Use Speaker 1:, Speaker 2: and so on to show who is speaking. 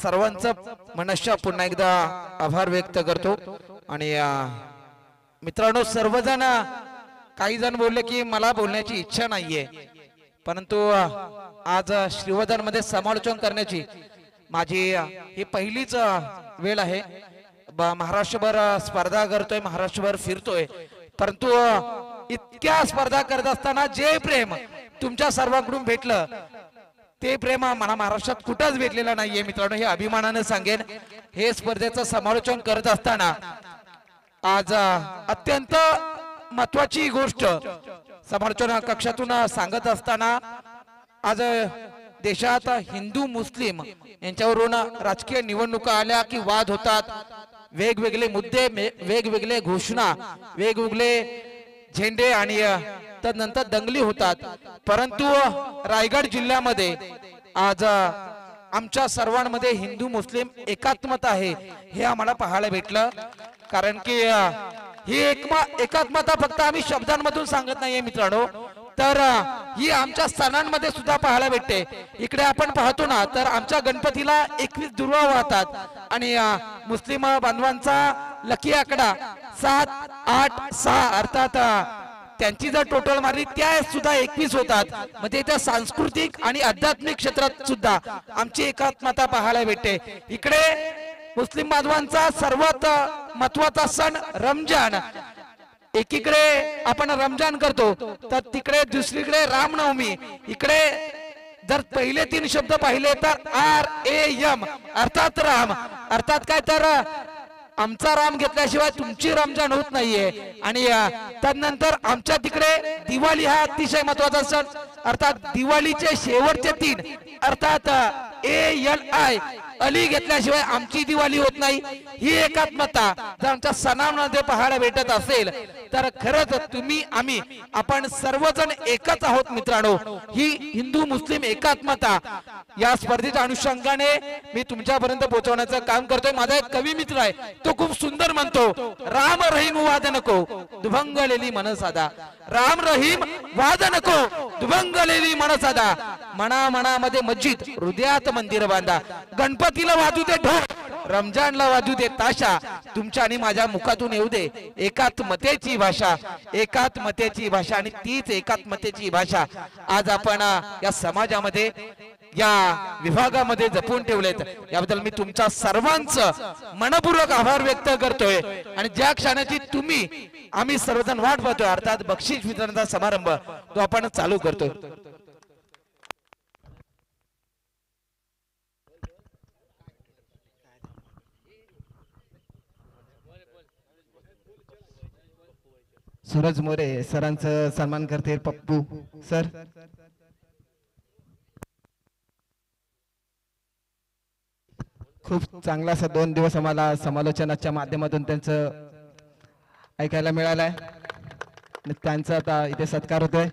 Speaker 1: सर्वांचं मनस्या पुन्हा एकदा आभार व्यक्त करतो। आणि मित्रांनो, सर्वजण काही जण बोलले की मला बोलण्याची इच्छा नाहीये, परंतु आज श्रीवर्धन मध्ये समालोचन करण्याची माझी ही पहिलीच वेळ आहे। महाराष्ट्रभर स्पर्धा करतोय, महाराष्ट्रभर फिरतोय, परंतु इतक्या स्पर्धा करत असताना जे प्रेम तुमच्या सर्वांकडून भेटलं ते प्रेम मला महाराष्ट्रात कुठंच भेटलेलं नाहीये मित्रांनो, हे अभिमानाने सांगेन। हे स्पर्धेचं समालोचन करत असताना आज अत्यंत महत्वाची गोष्ट समालोचन कक्षातून सांगत असताना, आज देशात हिंदू मुस्लिम यांच्यावरून राजकीय निवडणुका आल्या की वाद होतात, वेगवेगळे मुद्दे, वेगवेगळे घोषणा, वेगवेगळे झेंडे आणि तदनंतर दंगली होतात, परंतु रायगड जिल्ह्यामध्ये आज आमच्या सर्वांमध्ये हिंदू मुस्लिम एकात्मता आहे हे आम्हाला पाहायला भेटलं। कारण की ही एकात्मता फक्त आम्ही शब्दांमधून सांगत नाहीये मित्रांनो, तर ही आमच्या सणांमध्ये सुद्धा पाहायला भेटते। इकडे आपण पाहतो ना, तर आमच्या गणपतीला 21 दुर्वा वाहतात आणि मुस्लिम बांधवांचा लकी आकडा 7, 8, 6 अर्थात त्यांची जर टोटल मारली त्या सुद्धा 21 होतात। म्हणजे त्या सांस्कृतिक आणि आध्यात्मिक क्षेत्रात सुद्धा आमची एकात्मता पाहायला भेटते। इकडे मुस्लिम बांधवांचा सर्वात महत्वाचा सण रमजान, एकीकडे आपण रमजान करतो तर तिकडे दुसरीकडे रामनवमी। इकडे जर पहिले 3 शब्द पाहिले तर RAM अर्थात राम, अर्थात काय तर आमचा राम घेतल्याशिवाय तुमची रमजान होत नाहीये। आणि त्यानंतर आमच्या तिकडे दिवाळी हा अतिशय महत्वाचा सण, अर्थात दिवाळीचे शेवटचे 3 अर्थात ALI अली घेतल्याशिवाय आमची दिवाळी होत नाही। ही एकात्मता जर आमच्या सणांमध्ये पाहायला भेटत असेल तर खरंच तुम्ही आम्ही आपण सर्वजण एकच आहोत मित्रांनो। ही हिंदू मुस्लिम एकात्मता या स्पर्धेच्या अनुषंगाने मी तुमच्यापर्यंत पोहोचवण्याचं काम करतोय। माझा एक कवी मित्र आहे, तो खूप सुंदर म्हणतो, राम रहीम वाद नको दुभंगलेली मन साधा, राम रहीम वाद नको दुभंगलेली मन साधा, मना मनामध्ये मस्जिद हृदयात मंदिर बांधा, गणपतीला वाजू दे ढोल रमजानला वाजू दे ताशा, तुमच्या आणि माझ्या मुखातून येऊ दे एकात्मतेची भाषा, एकात्मतेची भाषा। आणि तीच एकात्मतेची भाषा आज आपण या समाजामध्ये या विभागामध्ये जपून ठेवलेत, याबद्दल मी तुमच्या सर्वांचं मनपूर्वक आभार व्यक्त करतोय। आणि ज्या क्षणाची तुम्ही आम्ही सर्वजण वाट पाहतोय, अर्थात बक्षीस वितरणाचा समारंभ तो आपण चालू करतोय।
Speaker 2: सूरज मोरे सरांचं सन्मान करते पप्पू सर। खूप चांगला असा 2 दिवस आम्हाला समालोचनाच्या माध्यमातून त्यांचं ऐकायला मिळालंय, त्यांचा आता इथे सत्कार होतोय।